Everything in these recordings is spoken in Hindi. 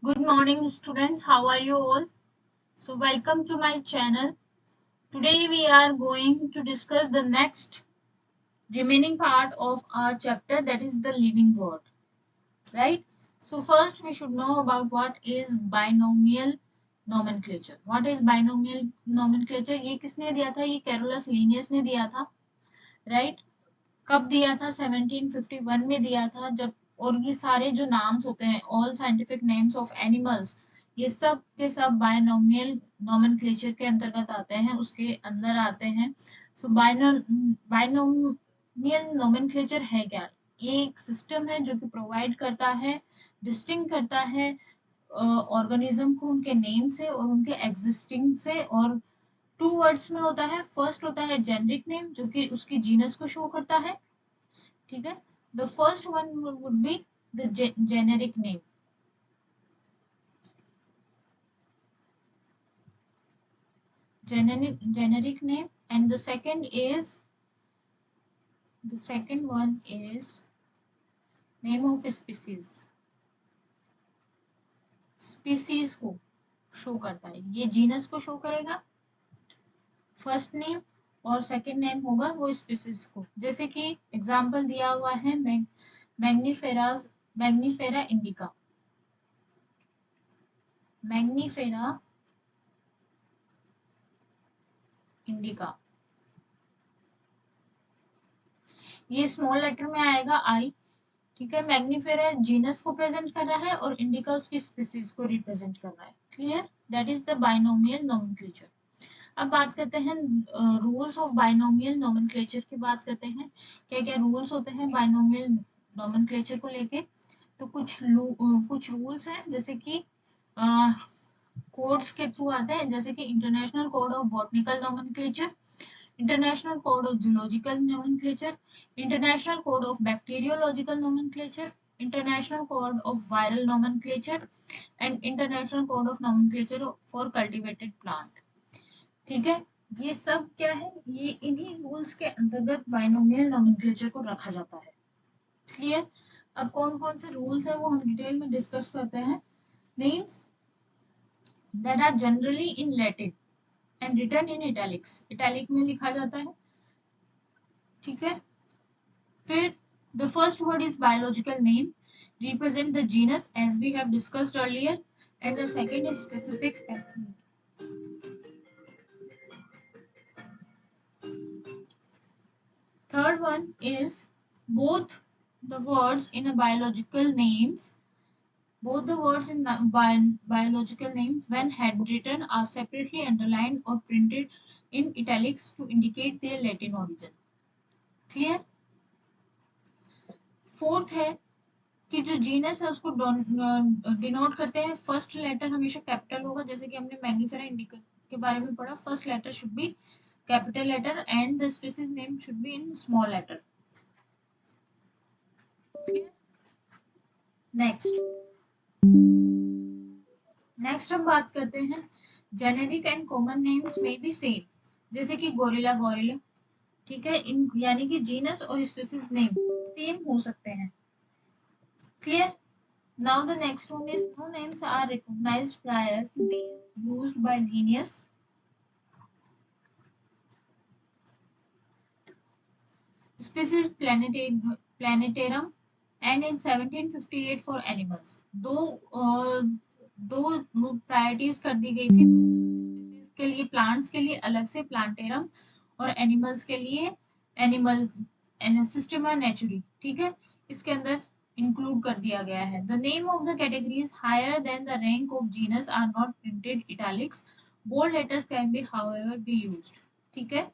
Good morning, students. How are you all? So, welcome to my channel. Today, we are going to discuss the next remaining part of our chapter, that is the living word, right? So, first, we should know about what is binomial nomenclature. What is binomial nomenclature? ये किसने दिया था? ये कैरोलस लीनियस ने दिया था, right? कब दिया था? 1751 में दिया था, जब और ये सारे जो नाम्स होते हैं, all scientific names of animals, ये सब के सब बायनोमियल नोमेनक्लेचर के अंतर्गत आते हैं, उसके अंदर आते हैं। सो बायनोमियल नोमेनक्लेचर है क्या? ये एक सिस्टम है जो कि प्रोवाइड करता है, डिस्टिंग करता है ऑर्गेनिज्म को उनके नेम से और उनके एग्जिस्टिंग से, और टू वर्ड्स में होता है। फर्स्ट होता है जेनरिक नेम, जो कि उसकी जीनस को शो करता है, ठीक है। The first one would be the generic name, generic name, and the second one is name of species. Species को शो करता है, ये जीनस को शो करेगा फर्स्ट नेम, और सेकंड नेम होगा वो स्पीसीज को। जैसे कि एग्जांपल दिया हुआ है मैग्नीफेरा इंडिका, मैग्नीफेरा इंडिका, ये स्मॉल लेटर में आएगा आई, ठीक है। मैग्नीफेरा जीनस को प्रेजेंट कर रहा है और इंडिका उसकी स्पीसीज को रिप्रेजेंट कर रहा है। Clear? That is the binomial nomenclature. अब बात करते हैं रूल्स ऑफ बाइनोमियल नोमेनक्लेचर की बात करते हैं। क्या क्या रूल्स होते हैं बाइनोमियल नोमेनक्लेचर को लेके? तो कुछ रूल्स हैं, जैसे कि कोड्स के थ्रू आते हैं, जैसे कि international code of botanical nomenclature, International Code of Zoological Nomenclature, International Code of Bacteriological Nomenclature, International Code of Viral Nomenclature, and International Code of Nomenclature for Cultivated Plant. ठीक है, ये सब क्या है? ये इन्हीं रूल्स के अंतर्गत बाइनोमियल नोमेनक्लेचर को रखा जाता है। क्लियर? अब कौन कौन से रूल्स है वो हम डिटेल में डिस्कस करते हैं। Names that are generally in Latin and written in italics, italic में लिखा जाता है, ठीक है। फिर the first word is biological name, represent the genus as we have discussed earlier, and the second is specific ethnic. Third one is both the words in a biological names, both the words in biological names when handwritten are separately underlined or printed in italics to indicate their Latin origin. Clear? Fourth है कि जो जीनस है उसको डिनोट करते हैं, फर्स्ट लेटर हमेशा कैपिटल होगा, जैसे कि हमने मैग्नीफेरा इंडिका के बारे में पढ़ा, first letter should be capital letter and the species name should be in small letter. Next हम बात करते हैं जेनेरिक एंड कॉमन नेम्स में बी सेम, जैसे कि गोरिल्ला गोरिल्ला, ठीक है। इन यानी कि जीनस और स्पीसीज नेम सेम हो सकते हैं। Clear? Now the next one is no names are recognized prior to these used by Linnaeus. Species Planetarum and in 1758 for animals. दो प्रायोरिटीज कर दी गई थी, स्पीसीज के लिए, प्लांट्स के लिए अलग से प्लांटेरम और एनिमल्स के लिए एनिमल सिस्टमा नेचुरी, ठीक है। इसके अंदर इंक्लूड कर दिया गया है। The name of the categories higher than the rank of genus are not printed italics, bold letters can be however be used, ठीक है।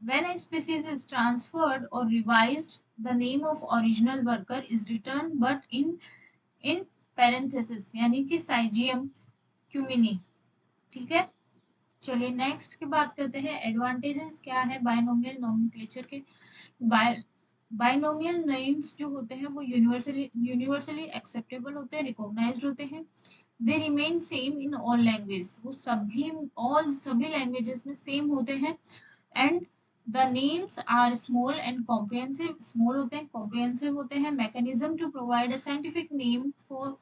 When a species is transferred or revised, the name of original worker is written but in parenthesis, यानी कि साइजियम क्यूमिनी, ठीक है। चलिए नेक्स्ट की बात करते हैं। एडवांटेजेस क्या है बाइनोमियल नोमेनक्लेचर के? बाइनोमियल नेम्स जो होते हैं वो यूनिवर्सली एक्सेप्टेबल होते हैं, रिकॉग्नाइज्ड होते हैं। They remain same in all language, वो सभी लैंग्वेजेस में सेम होते हैं। And The names are small and comprehensive. Small होते हैं, comprehensive होते हैं. Mechanism to provide a scientific name for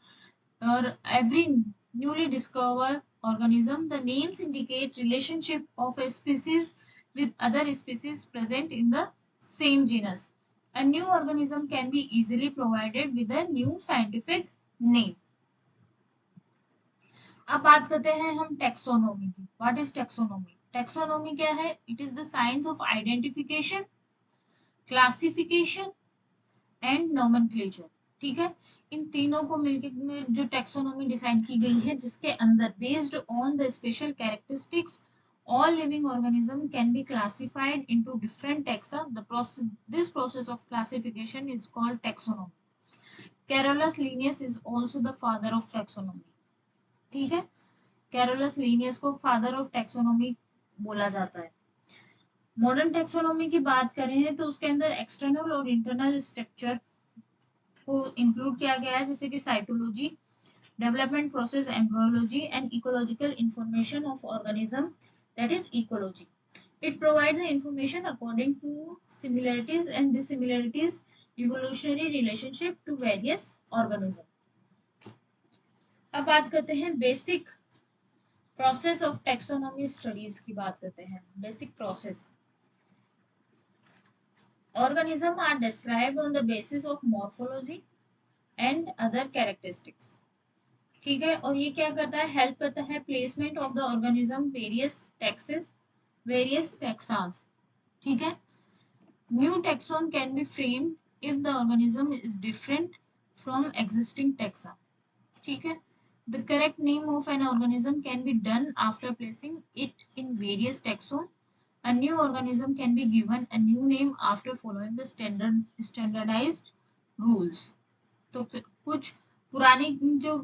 every newly discovered organism. The names indicate relationship of a species with other species present in the same genus. A new organism can be easily provided with a new scientific name. अब बात करते हैं हम टेक्सोनोमी की. What is taxonomy? टेक्सोनोमी क्या है? It is the science of identification, classification and nomenclature. ठीक है, इन तीनों को मिलकर जो टेक्सोनोमी डिसाइड की गई है, जिसके अंदर based on the special characteristics all living organism can be classified into different taxa. This process of classification is called taxonomy. Carolus Linnaeus is also the father of taxonomy. ठीक है, कैरोलस लीनियस को फादर ऑफ टैक्सोनॉमी बोला जाता है. मॉडर्न टैक्सोनॉमी की बात करें तो उसके अंदर एक्सटर्नल और इंटरनल स्ट्रक्चर को इंक्लूड किया गया है, जैसे कि cytology, development process, embryology and ecological information of organism, that is ecology. It provides the information according to similarities and dissimilarities, evolutionary relationship to various organisms. अब बात करते हैं basic process of taxonomy studies की बात करते हैं. Basic process. Organism are described on the basis of morphology and other characteristics. ठीक है, और ये क्या करता है? हेल्प करता है placement of the organism various taxes, various Texas. ठीक है, new taxon can be framed if the organism is different from existing taxa. ठीक है, the correct name of an organism can be done after placing it in various taxon. A new organism can be given a new name after following the standardized rules. तो कुछ पुरानी जो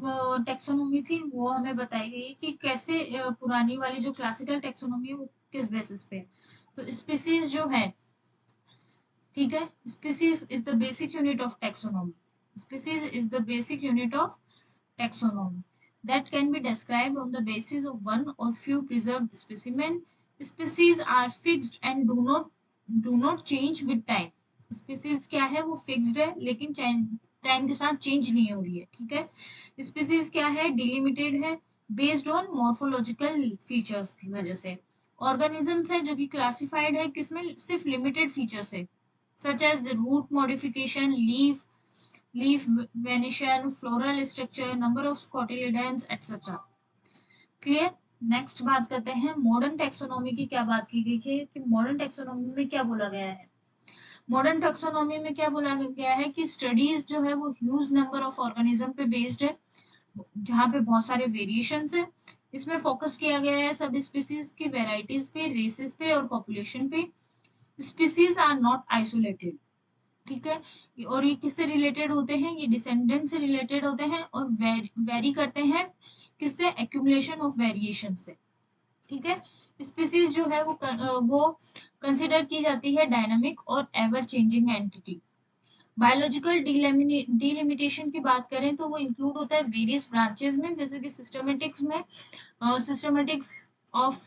टेक्सोनोमी थी वो हमें बताई गई कि कैसे पुरानी वाली जो क्लासिकल टेक्सोनोमी है वो किस बेसिस पे. तो स्पीसीज जो है, ठीक है, species is the basic unit of taxonomy. Species is the basic unit of taxonomy that can be described on the basis of one or few preserved specimen. Species are fixed and do not change with time. Species क्या है? वो fixed है, लेकिन टाइम के साथ चेंज नहीं हो रही है. ठीक है, स्पीसीज क्या है? डिलिमिटेड है, बेस्ड ऑन मॉर्फोलॉजिकल फीचर्स की वजह से. ऑर्गेनिजम्स है जो कि क्लासिफाइड है किसमें? सिर्फ लिमिटेड फीचर से, such as the root modification, leaf venation, floral structure, number of cotyledons, etc. Clear. Next बात करते हैं मॉडर्न टैक्सोनॉमी की. क्या बात की गई है कि मॉडर्न टैक्सोनॉमी में क्या बोला गया है? मॉडर्न टैक्सोनॉमी में क्या बोला गया है कि स्टडीज जो है वो ह्यूज नंबर ऑफ ऑर्गेनिज्म पे बेस्ड है, जहाँ पे बहुत सारे वेरिएशंस है. इसमें फोकस किया गया है सब स्पीसीज की वेराइटीज पे, रेसेस पे और पॉपुलेशन पे. Species are not isolated. ठीक है, और ये किससे रिलेटेड होते हैं? ये डिसेंडेंट से रिलेटेड होते हैं और वेरी करते हैं किससे? एक्यूमुलेशन ऑफ वेरिएशन से. ठीक है, स्पीसीज जो है वो कंसिडर की जाती है डायनामिक और ever changing entity. Biological delimitation की बात करें तो वो इंक्लूड होता है वेरियस ब्रांचेस में, जैसे कि सिस्टमेटिक्स में systematics of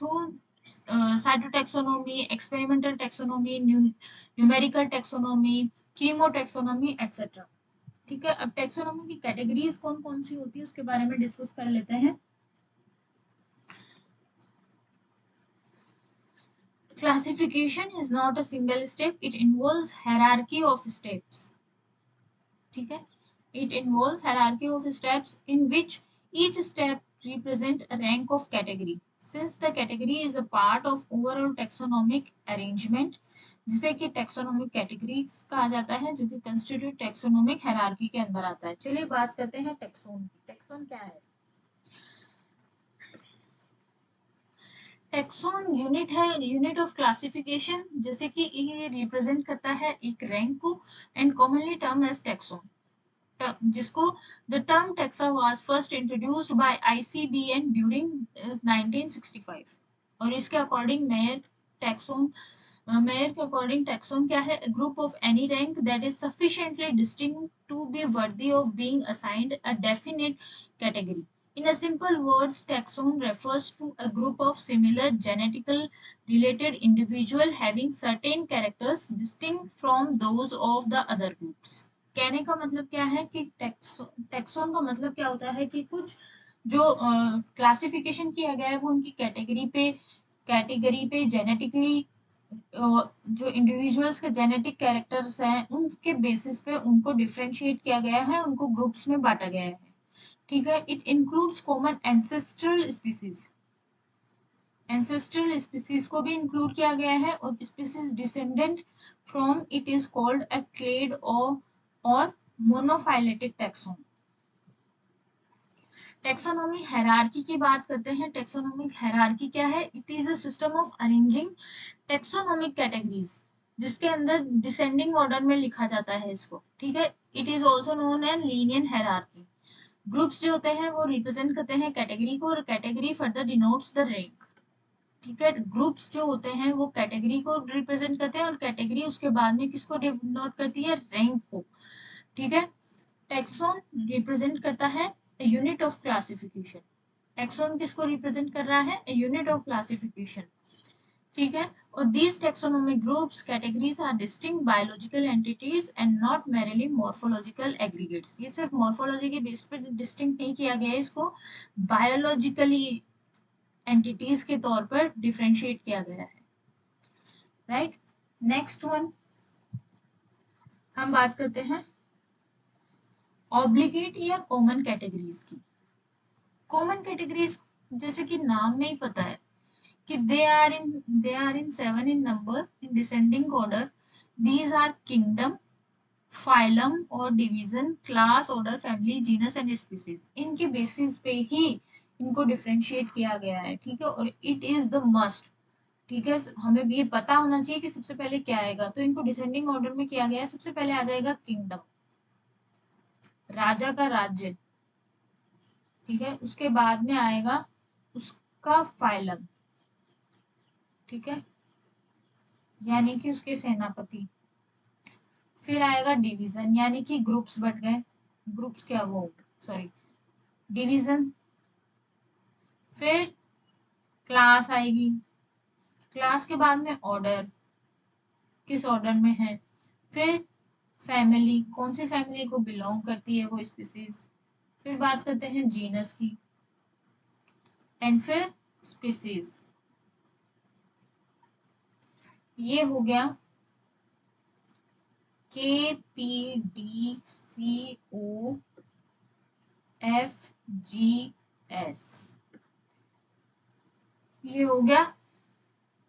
cytotaxonomy, experimental taxonomy, numerical taxonomy, कीमोटैक्सोनॉमी etcetera. ठीक है, अब टैक्सोनॉमी की कैटेगरीज कौन कौन सी होती है उसके बारे में डिस्कस कर लेते हैं. Classification is not a single step, it involves hierarchy of steps. ठीक है, it involves hierarchy of steps in which each step represent a rank of category. Since the category is a part of overall taxonomic arrangement, जिसे कि टैक्सोनॉमिक कैटेगरीज कहा जाता है, जो कि कंस्टिट्यूट टैक्सोनॉमिक हायरार्की के अंदर आता है. चलिए बात करते हैं टैक्सोन की. टैक्सोन क्या है? टैक्सोन यूनिट है, यूनिट ऑफ क्लासिफिकेशन, जैसे कि ये रिप्रेजेंट करता है एक रैंक को, and commonly term as taxon, जिसको the term taxa was first introduced by ICBN during 1965. और इसके अकॉर्डिंग मेयर के अकॉर्डिंग टैक्सोन क्या है? Group of any rank that is sufficiently distinct to be worthy of being assigned a definite category. In a simple words, taxon refers to a group of similar genetically related individual having certain characters distinct from those of the other groups. कहने का मतलब क्या है कि टैक्सोन का मतलब क्या होता है कि कुछ जो क्लासिफिकेशन किया गया है वो उनकी कैटेगरी पे जेनेटिकली जो इंडिविजुअल्स के जेनेटिक कैरेक्टर्स हैं उनके बेसिस पे उनको डिफरेंशिएट किया गया है, उनको ग्रुप्स में बांटा गया है। ठीक है, it includes common ancestral species को भी इंक्लूड किया गया है और species descendent from it is called a clade और मोनोफाइलेटिक टैक्सोन। टेक्सोनोमी हायरार्की की बात करते हैं। टेक्सोनोमिक हायरार्की क्या है? It is a system of arranging taxonomic categories जिसके अंदर डिसेंडिंग ऑर्डर में लिखा जाता है इसको। ठीक है, it is also known as linear hierarchy. Groups जो होते हैं वो रिप्रेजेंट करते हैं कैटेगरी को और category further denotes the rank. ठीक है, ग्रुप्स जो होते हैं वो कैटेगरी को रिप्रेजेंट करते हैं और कैटेगरी उसके बाद में किसको डिनोट करती है? रैंक को। ठीक है, टैक्सोन रिप्रेजेंट करता है यूनिट ऑफ क्लासिफिकेशन। टैक्सोन किसको रिप्रेजेंट कर रहा है? Unit of classification. ठीक है, और these taxonomic groups categories are distinct biological entities and not merely morphological aggregates। ये सिर्फ मॉर्फोलॉजी के बेस पर डिस्टिंक्ट नहीं किया गया है, इसको बायोलॉजिकली एंटिटीज के तौर पर डिफरेंशिएट किया गया है। राइट, नेक्स्ट वन हम बात करते हैं ऑब्लिगेट या कॉमन कैटेगरीज की। कॉमन कैटेगरीज जैसे कि नाम में ही पता है कि they are in 7 in number in descending order. These are kingdom, phylum और division, class, order, family, genus and species। इनके बेसिस पे ही इनको डिफरेंशिएट किया गया है। ठीक है, और इट इज द मस्ट। ठीक है, हमें भी ये पता होना चाहिए कि सबसे पहले क्या आएगा। तो इनको डिसेंडिंग ऑर्डर में किया गया है। सबसे पहले आ जाएगा किंगडम, राजा का राज्य। ठीक है, उसके बाद में आएगा उसका फाइलम। ठीक है, यानी कि उसके सेनापति। फिर आएगा डिवीजन, यानी कि ग्रुप्स बट गए। ग्रुप्स क्या वो, सॉरी, डिवीजन। फिर क्लास आएगी, क्लास के बाद में ऑर्डर, किस ऑर्डर में है। फिर फैमिली, कौन सी फैमिली को बिलोंग करती है वो स्पीसीज। फिर बात करते हैं जीनस की, एंड फिर स्पीसीज। ये हो गया KPDCOFGS। ये हो गया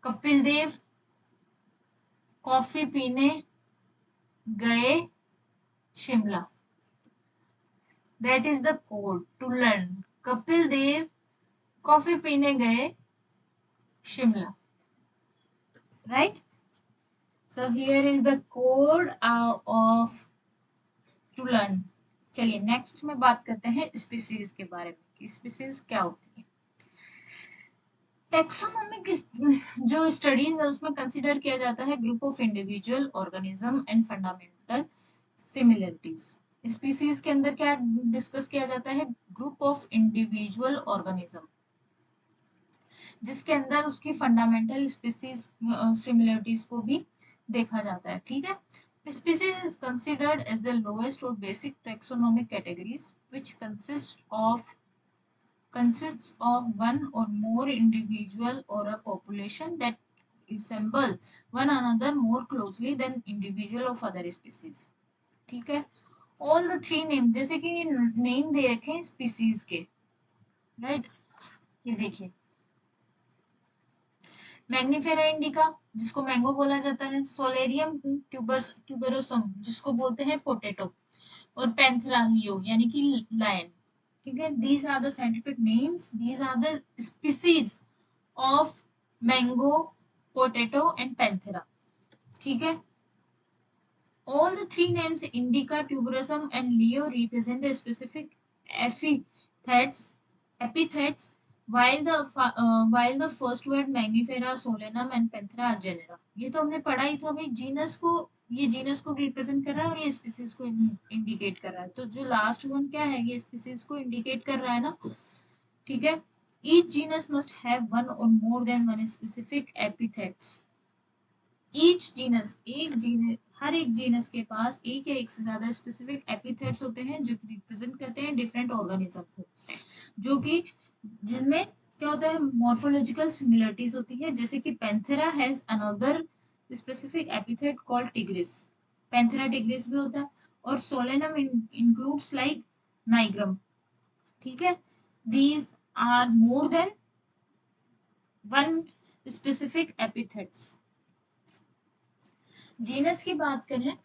कपिल देव कॉफी पीने गए Shimla. That is the code to learn. Kapil Dev coffee पीने गए Shimla. Right, so here is the code of to learn. चलिए नेक्स्ट में बात करते हैं स्पीसीज के बारे में कि स्पीसीज क्या होती है। टेक्सोनोमिक जो स्टडीज है उसमें कंसीडर किया जाता है group of individual organism and fundamental similarities. Species के अंदर क्या डिस्कस किया जाता है? ग्रुप ऑफ इंडिविजुअल ऑर्गेनिज्म जिसके अंदर उसकी फंडामेंटल स्पीसीज सिमिलरिटीज को भी देखा जाता है। ठीक है, species is considered as the lowest or basic taxonomic categories which consists of one or more individual or a population that resemble one another more closely than individual of other species। ठीक है, all the three names, जैसे कि ये नेम दे रखे हैं स्पीसीज के। राइट, ये देखिए मैग्निफेरा इंडिका जिसको मैंगो बोला जाता है, सोलेरियम ट्यूबरोसम जिसको बोलते हैं पोटैटो, और पैंथेरा लियो यानी कि लायन। ठीक है, these are the scientific names, these are the species of mango, potato and panthera। ठीक है, all the three names indica, tuberosum and leo represent the specific epithets while the first word magnifera, solanum and panthera are genera। ये तो हमने पढ़ा ही था भाई, जीनस को ये जीनस को रिप्रेजेंट कर रहा है और ये स्पीसीज को इंडिकेट कर रहा है। तो जो लास्ट वन क्या है, ये स्पीसीज को इंडिकेट कर रहा है ना, ठीक है। Each genus must have one or more than one specific epithets. Each genus, एक जीनस, हर एक जीनस के पास एक या एक से ज्यादा स्पेसिफिक एपिथेट्स होते हैं जो कि रिप्रेजेंट करते हैं डिफरेंट ऑर्गेनिज्म को, जो कि जिनमें क्या होता है, मॉर्फोलॉजिकल सिमिलरिटीज होती है। जैसे कि Panthera has another specific epithet called tigris, Panthera tigris भी होता है। और सोलेनम इंक्लूड्स लाइक नाइग्रम, ठीक है। These are more than one specific epithets. Genus की बात करें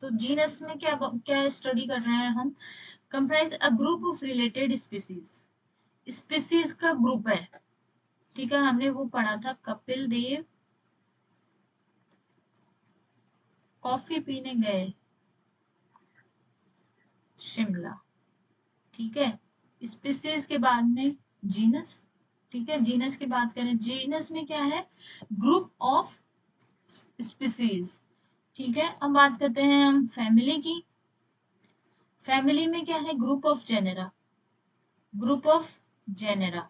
तो जीनस में क्या क्या स्टडी कर रहे हैं हम, comprise a group of related species, species का ग्रुप है, ठीक है। हमने वो पढ़ा था, कपिल देव कॉफी पीने गए शिमला, ठीक है। स्पीसीज के बाद में जीनस, ठीक है। जीनस की बात करें, जीनस में क्या है, ग्रुप ऑफ स्पीसीज, ठीक है। अब बात करते हैं हम फैमिली की। फैमिली में क्या है, group of genera, group of genera,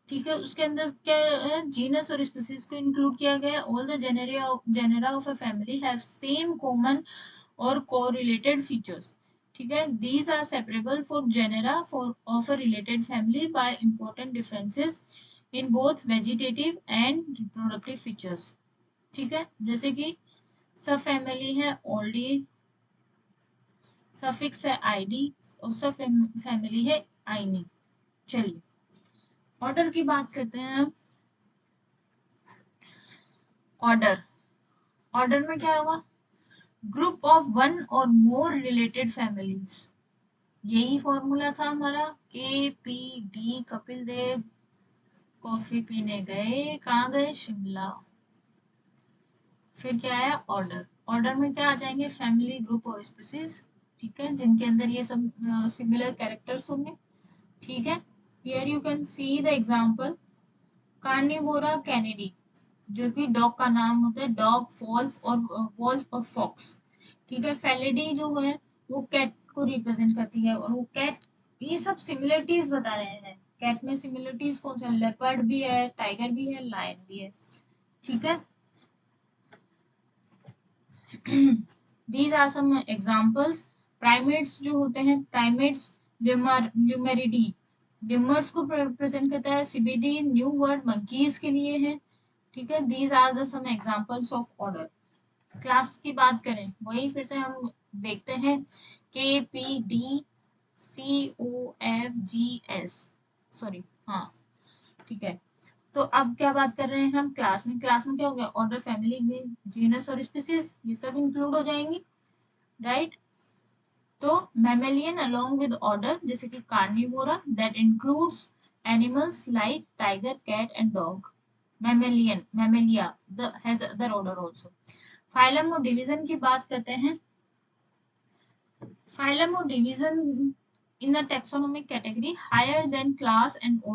ठीक है। उसके अंदर क्या है, जीनस और स्पीसीज को इंक्लूड किया गया है। All the genera of a family have same common और कोरिलेटेड फीचर्स, ठीक है। These are separable for genera for of a related family by important differences in both vegetative and reproductive features, ठीक है। जैसे कि सब फैमिली है ओल्डी, सफिक्स है आईडी, और सब फैमिली है आईनी। चलिए ऑर्डर की बात करते हैं हम। ऑर्डर, ऑर्डर में क्या हुआ, group of one or more related families, यही फॉर्मूला था हमारा, के P D, Kapil Dev coffee पीने गए, कहाँ गए, शिमला। फिर क्या है ऑर्डर, ऑर्डर में क्या आ जाएंगे, फैमिली, ग्रुप और स्पीसीज, ठीक है, जिनके अंदर ये सब सिमिलर कैरेक्टर्स होंगे, ठीक है। Here you can see the example, Carnivora Canidae, जो कि डॉग का नाम होता है, डॉग, वॉल्फ और फॉक्स, ठीक है। फेलिडी जो है वो कैट को रिप्रेजेंट करती है, और वो कैट, ये सब सिमिलरिटीज बता रहे हैं। कैट में सिमिलरिटीज कौन सा, लेपर्ड भी है, टाइगर भी है, लायन भी है, ठीक है। These are some examples. Primates जो होते हैं, प्राइमेट्स, ल्यूमेरिडी, ल्यूमर्स को रिप्रेजेंट करता है। सीबीडी न्यू वर्ड मंकीज के लिए है, ठीक है। These are the some examples of order. Class की बात करें, वही फिर से हम देखते हैं, K P D C O F G S, sorry, हाँ, ठीक है। तो अब क्या बात कर रहे हैं हम क्लास में, क्लास में क्या हो गया, ऑर्डर, फैमिली, जीनस और स्पीसीज, ये सब इंक्लूड हो जाएंगी, राइट। तो मैमेलियन अलोंग विद ऑर्डर, जैसे कि carnivora, that includes animals like tiger, cat and dog. Mammalian, mammalia has other order also. Phylum और डिवीजन की बात करते हैं। फाइलम और division in a taxonomic category higher than class and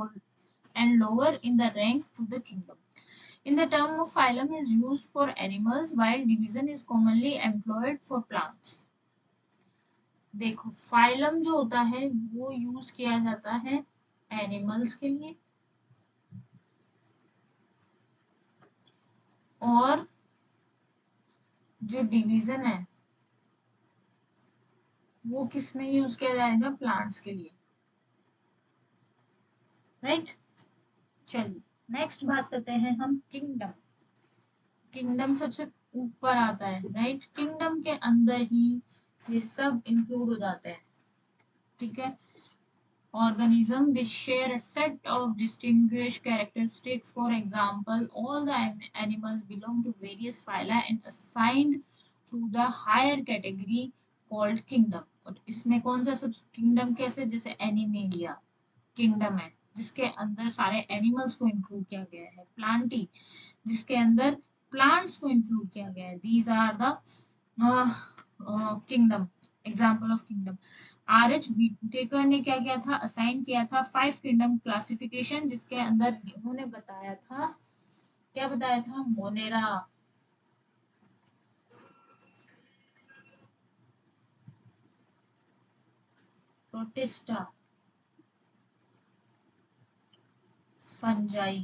lower in the rank to the kingdom. In the term of phylum is used for animals while division is commonly employed for plants. देखो फाइलम जो होता है वो यूज किया जाता है एनिमल्स के लिए, और जो डिवीजन है वो किस में यूज किया जाएगा, प्लांट्स के लिए, राइट। चलिए नेक्स्ट बात करते हैं हम किंगडम। किंगडम सबसे ऊपर आता है, राइट। किंगडम के अंदर ही ये सब इंक्लूड हो जाते हैं, ठीक है। organism which share a set of distinguished characteristics. For example, all the animals belong to various phyla and assigned to the higher category called kingdom. और इसमें कौन सा सब किंगडम कैसे, जैसे एनिमेलिया किंगडम है जिसके अंदर सारे एनिमल्स को इंक्लूड किया गया है, प्लांटी जिसके अंदर प्लांट्स को इंक्लूड किया गया है। These are the kingdom, example of kingdom. R H Whittaker ने क्या किया था, असाइन किया था 5 किंगडम क्लासिफिकेशन, जिसके अंदर उन्होंने बताया था, क्या बताया था, Monera, protista, fungi.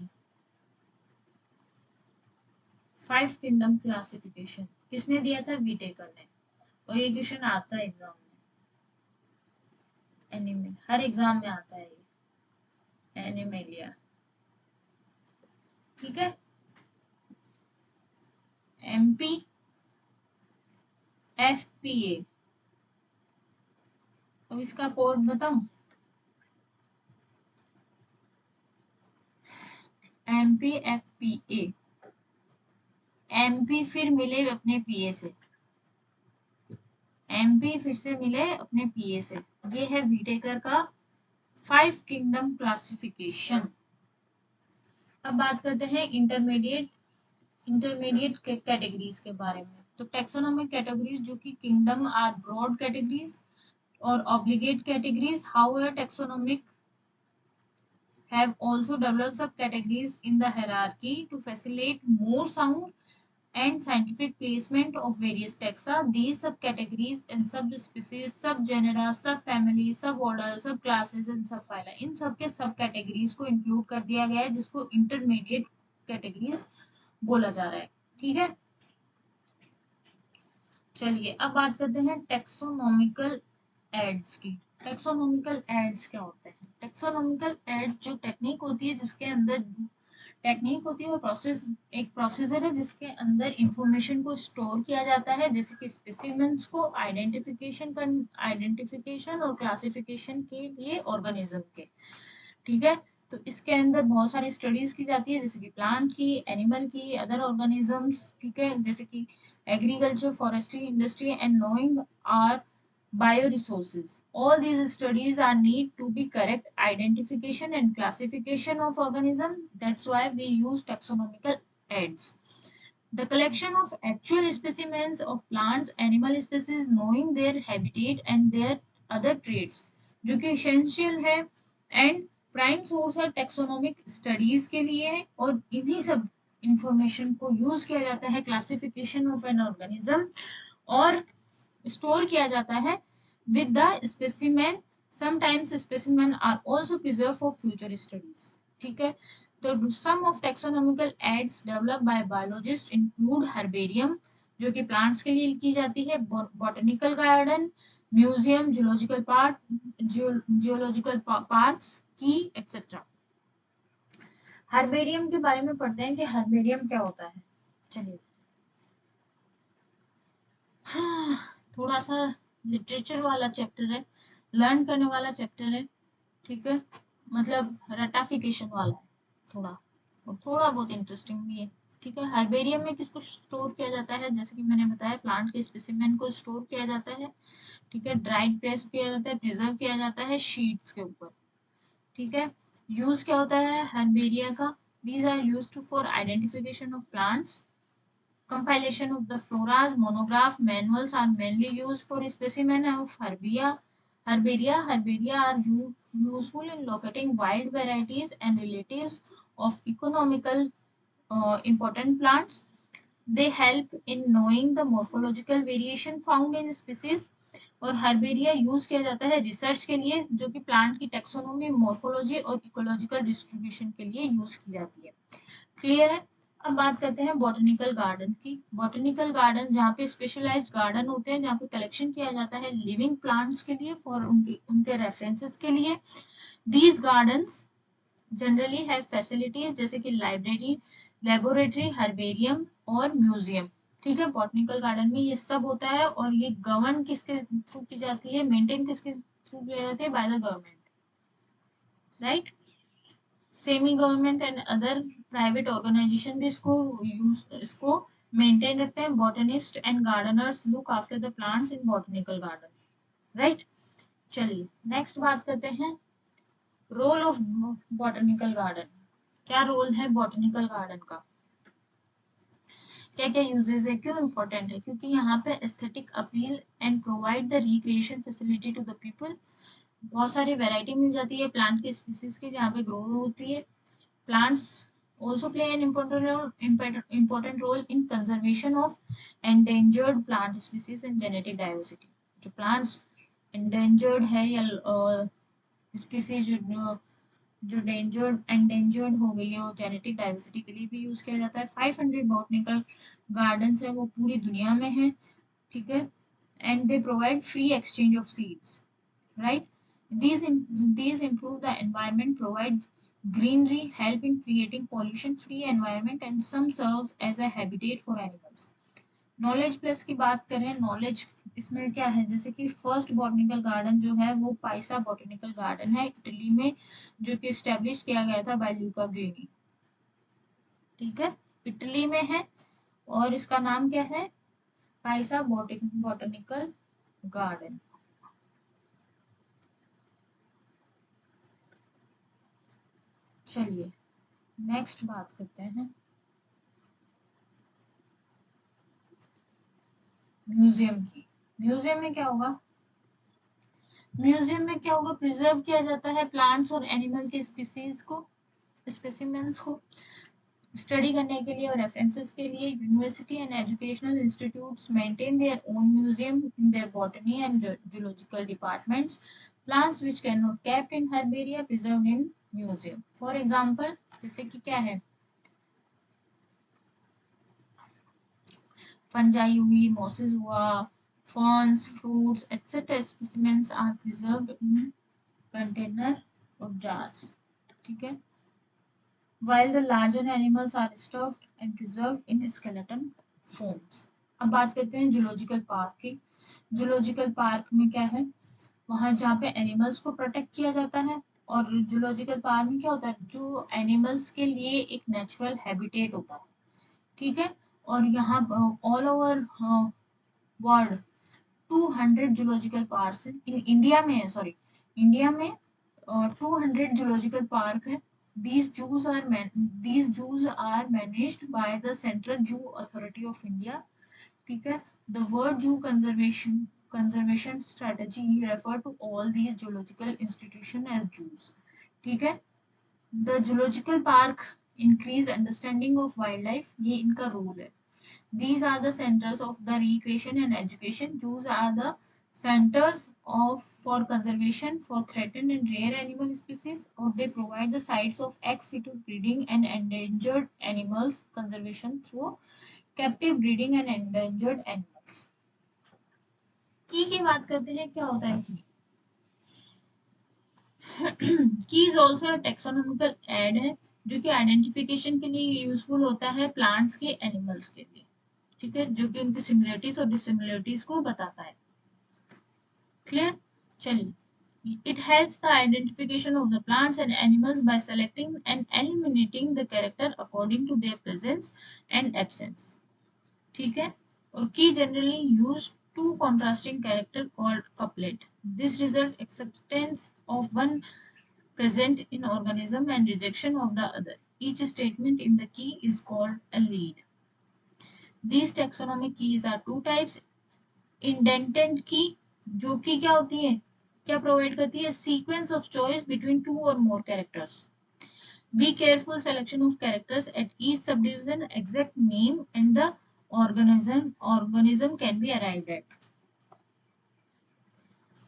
5 kingdom classification किसने दिया था? वीटेकर ने। और ये क्वेश्चन आता है एग्जाम में, एनिमल, हर एग्जाम में आता है ये, एनिमेलिया। ठीक है। एमपी एफपीए, अब इसका कोड बताऊं? एमपी एफपीए, एमपी फिर मिले अपने पीए से, एमपी फिर से मिले अपने पीए से। ये है वीटेकर का 5 किंगडम क्लासिफिकेशन। अब बात करते हैं इंटरमीडिएट कैटेगरीज के बारे में। तो टैक्सोनॉमिक कैटेगरीज जो कि किंगडम आर ब्रॉड कैटेगरीज और obligate categories, however taxonomic have also developed subcategories in the hierarchy to facilitate more sound and scientific placement of various taxa. These subcategories and subspecies, subgenera, subfamilies, suborders, subclasses and subphyla, इन सब के subcategories को include कर दिया गया है, जिसको intermediate categories बोला जा रहा है। ठीक है, चलिए अब बात करते हैं टेक्सोनॉमिकल एड्स की। टेक्सोनॉमिकल एड्स क्या होते हैं? टेक्सोनॉमिकल एड जो टेक्निक होती है, जिसके अंदर टेक्निक होती है वो प्रोसेस, एक प्रोसीजर है जिसके अंदर इंफॉर्मेशन को स्टोर किया जाता है, जैसे कि स्पेसिमेंट्स को आइडेंटिफिकेशन और क्लासिफिकेशन के लिए ऑर्गेनिज्म के। ठीक है, तो इसके अंदर बहुत सारी स्टडीज की जाती है, जैसे कि प्लांट की, एनिमल की, अदर ऑर्गेनिजम्स। ठीक है, जैसे कि agriculture, forestry, industry and knowing are bioresources. All these studies are need to be correct identification and classification of organism. That's why we use taxonomical aids. The collection of actual specimens of plants, animal species, knowing their habitat and their other traits, जो कि essential है and prime source है taxonomic studies के लिए। और इन्हीं सब information को use किया जाता है classification of an organism, और स्टोर किया जाता है with the specimen. Sometimes specimen are also preserved for future studies. ठीक है, तो some of taxonomical aids developed by biologists include herbarium, जो कि प्लांट्स के लिए की जाती है, botanical garden, museum, geological park की, एक्सेट्रा। हर्बेरियम के बारे में पढ़ते हैं कि हर्बेरियम क्या होता है। चलिए, हाँ, थोड़ा सा लिटरेचर वाला चैप्टर है, लर्न करने वाला चैप्टर है। ठीक है, मतलब रटाफिकेशन वाला है थोड़ा, और थोड़ा बहुत इंटरेस्टिंग भी है। ठीक है, हर्बेरियम में किसको स्टोर किया जाता है? जैसे कि मैंने बताया, प्लांट के स्पेसिमेन को स्टोर किया जाता है। ठीक है, ड्राइड प्रेस किया जाता है, प्रिजर्व किया जाता है शीट्स के ऊपर। ठीक है, यूज क्या होता है हर्बेरिया का? These are used for identification of plants, compilation of the floras, monograph, manuals are mainly used for specimen of Herbaria are useful in locating wide varieties and relatives of economical important plants. They help in knowing the morphological variation found in species. और हर्बेरिया यूज किया जाता है रिसर्च के लिए, जो कि प्लांट की टेक्सोनोमी, मोर्फोलॉजी और इकोलॉजिकल डिस्ट्रीब्यूशन के लिए यूज की जाती है। क्लियर है? अब बात करते हैं बॉटनिकल गार्डन की। बॉटनिकल गार्डन जहाँ पे स्पेशलाइज्ड गार्डन होते हैं, जहाँ पे कलेक्शन किया जाता है लिविंग प्लांट्स के लिए, फॉर उनके रेफरेंसेस के लिए। These gardens generally have facilities जैसे कि लाइब्रेरी, लेबोरेटरी, हर्बेरियम और म्यूजियम। ठीक है, बॉटनिकल गार्डन में ये सब होता है, और ये गवर्न किसके थ्रू की जाती है, मेंटेन किसके थ्रू की जाती है? By the government, right. Semi government and other private organisation भी इसको मेंटेन रखते हैं। Botanist and gardeners look after the plants in botanical garden, right. चलिए नेक्स्ट बात करते हैं रोल ऑफ बॉटनिकल गार्डन। क्या रोल है बॉटनिकल गार्डन का? क्या क्या यूजेस है, क्यों इंपॉर्टेंट है? क्योंकि यहाँ पे aesthetic appeal and provide the recreation facility to the people. बहुत सारी वैरायटी मिल जाती है प्लांट के स्पीसीज की जहाँ पे ग्रो होती है। Plants also play an important role in conservation of endangered plant species and genetic diversity. जो plants एंडेंजर्ड है या स्पीसीज जो एंडेंजर्ड हो गई है, और जेनेटिक डाइवर्सिटी के लिए भी यूज किया जाता है। 500 बॉटनिकल गार्डन्स है वो पूरी दुनिया में है, ठीक है। And they provide free exchange of seeds, right? These improve the environment, provide greenery, help in creating pollution-free environment, and some serves as a habitat for animals. Knowledge plus की बात करें, नॉलेज इसमें क्या है, जैसे कि फर्स्ट बॉटनिकल गार्डन जो है वो पाइसा बॉटनिकल गार्डन है इटली में, जो कि स्टेब्लिश किया गया था बाय ल्यूका ग्रीनी, ठीक है, इटली में है। और इसका नाम क्या है, पाइसा बॉटनिकल गार्डन। चलिए नेक्स्ट बात करते हैं म्यूजियम की। म्यूजियम में क्या होगा, म्यूजियम में क्या होगा, प्रिजर्व किया जाता है प्लांट्स और एनिमल के स्पीसीज को, स्पेसिमेंट्स को स्टडी करने के लिए और रेफरेंसेस के लिए। University and educational institutes maintain their own museum in their botany and zoological departments. Plants which can not kept in herbaria preserved in museum. For example जैसे कि क्या है, फंजाई हुई, मॉसेस हुआ, ferns, fruits, etc. specimens are preserved in container or jars, ठीक है, while the larger animals are stuffed and preserved in skeleton forms। अब बात करते हैं जूलॉजिकल पार्क की। जूलॉजिकल पार्क में क्या है, वहां जहाँ पे एनिमल्स को प्रोटेक्ट किया जाता है, और जूलॉजिकल पार्क में क्या होता है, जो एनिमल्स के लिए एक नेचुरल हैबिटेट होता है, ठीक है। और यहाँ all over world 200 zoological park है, इन इंडिया में है, सॉरी, इंडिया में 200 zoological park है। These zoos are managed by the Central Zoo Authority of India, ठीक है। The word zoo conservation strategy refer to all these zoological institution as zoos, ठीक है। The zoological park increase understanding of wildlife, ये इनका रूल है। These are the centers of the recreation and education. Zoos are the centers of for conservation for threatened and rare animal species, or they provide the sites of ex situ breeding and endangered animals conservation through captive breeding and endangered animals। की बात करते हैं, क्या होता है की? की इज ऑल्सो टेक्सोनॉमिकल एड है, जो कि आइडेंटिफिकेशन के लिए यूजफुल होता है प्लांट्स के एनिमल्स के लिए, ठीक है, जो कि उनकी सिमिलरिटीज और डिसिमिलरिटीज को बताता है। क्लियर, चलिए, it helps the identification of the plants and animals by selecting and eliminating the character according to their presence and absence, ठीक है। और की generally use two contrasting character called couplet, this result acceptance of one present in organism and rejection of the other, each statement in the key is called a lead। These taxonomic keys are two types, indented की, जो कि क्या होती है, क्या प्रोवाइड करती है, sequence of choice between two or more characters. Be careful selection of characters at each subdivision, exact name and the organism can be arrived at.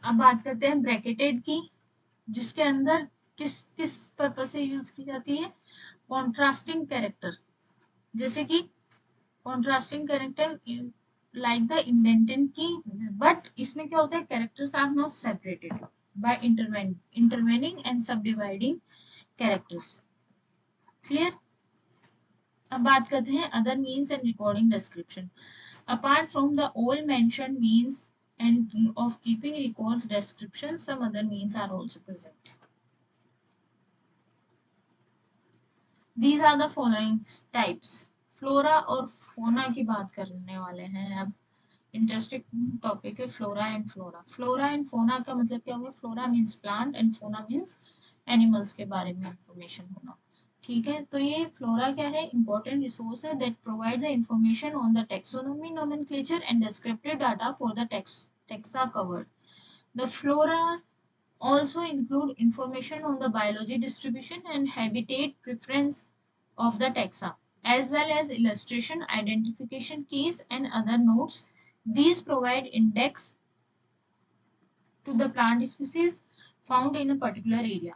अब बात करते हैं ब्रैकेटेड की, जिसके अंदर किस किस पर्पज से यूज की जाती है, कॉन्ट्रास्टिंग कैरेक्टर, जैसे कि contrasting character like the indented key, but इसमें क्या होता है, characters are not separated by intervening and subdividing characters। clear, अब बात करते हैं other means and recording description। apart from the all mentioned means and of keeping records description, some other means are also present। these are the following types। Flora और फोना की बात करने वाले हैं अब। इंटरेस्टिंग टॉपिक है flora and flora. Flora and fauna का मतलब क्या हुआ, flora means plant and fauna means animals के बारे में इंफॉर्मेशन होना, ठीक है। तो ये फ्लोरा क्या है, इंपॉर्टेंट रिसोर्स है that provide the information on the taxonomy, nomenclature and descriptive data for the taxa covered. The flora also include information on the biology distribution and habitat preference of the taxa, as well as illustration, identification keys, and other notes. These provide index to the plant species found in a particular area.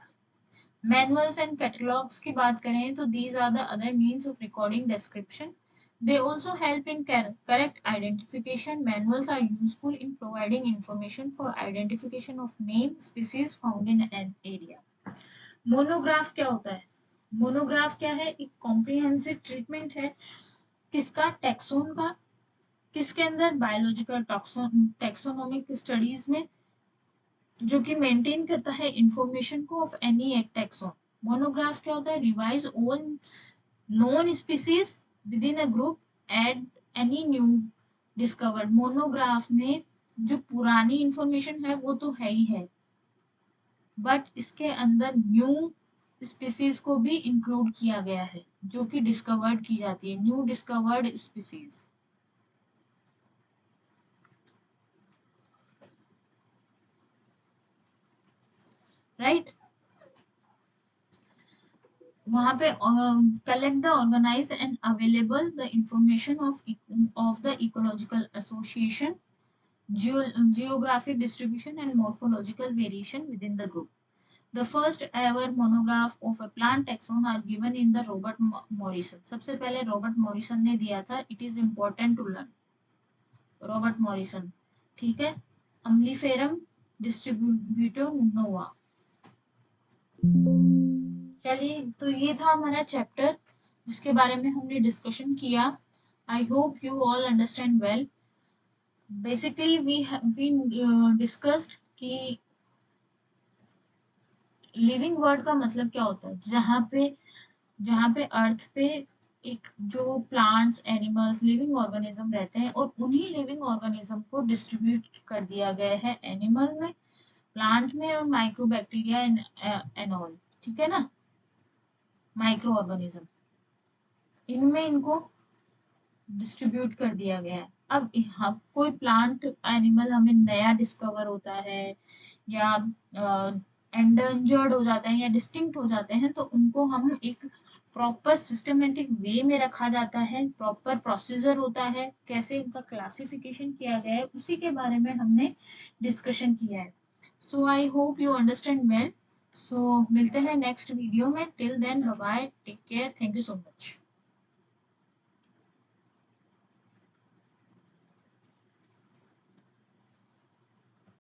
Manuals and catalogs की बात करें तो these are the other means of recording description. They also help in correct identification. Manuals are useful in providing information for identification of name species found in an area. Monograph क्या होता है? मोनोग्राफ क्या है? एक कॉम्प्रिहेंसिव ट्रीटमेंट है किसका? टैक्सोन का. किसके अंदर? बायोलॉजिकल टैक्सोनॉमिक स्टडीज में, जो कि मेंटेन करता है इंफॉर्मेशन को ऑफ एनी एक टैक्सोन. मोनोग्राफ क्या होता है? Revise all known species within a group, add any new discovered. Monograph में जो पुरानी इंफॉर्मेशन है वो तो है ही है, बट इसके अंदर न्यू स्पीसीज को भी इंक्लूड किया गया है जो कि डिस्कवर्ड की जाती है. New discovered species. राइट. वहां पे collect the, organise and available the information of the ecological association, geographic distribution and morphological variation within the group. The first ever monograph of a plant taxon are given in the Robert Morrison. सबसे पहले रॉबर्ट मॉरिसन ने दिया था. It is important to learn. Robert Morrison. ठीक है. अम्लीफेरम डिस्ट्रीब्यूटर नोवा. चलिए, तो ये था हमारा चैप्टर जिसके बारे में हमने डिस्कशन किया. I hope you all understand well. Basically we have been discussed कि लिविंग वर्ड का मतलब क्या होता है. जहाँ पे अर्थ पे एक जो प्लांट्स, एनिमल्स, लिविंग ऑर्गेनिज्म रहते हैं और उन्हीं लिविंग ऑर्गेनिज्म को डिस्ट्रीब्यूट कर दिया गया है एनिमल में, प्लांट में और माइक्रोबैक्टीरिया एंड ऑल. ठीक है ना. माइक्रो ऑर्गेनिज्म, इनमें इनको डिस्ट्रीब्यूट कर दिया गया है. अब यहाँ कोई प्लांट एनिमल हमें नया डिस्कवर होता है या एंडेंजर्ड हो जाते हैं या डिस्टिंक्ट हो जाते हैं, तो उनको हम एक प्रॉपर सिस्टमेटिक वे में रखा जाता है. प्रॉपर प्रोसीजर होता है, कैसे इनका क्लासिफिकेशन किया गया है उसी के बारे में हमने डिस्कशन किया है. So I hope you understand well. So मिलते हैं नेक्स्ट वीडियो में. Till then bye bye, take care, thank you so much.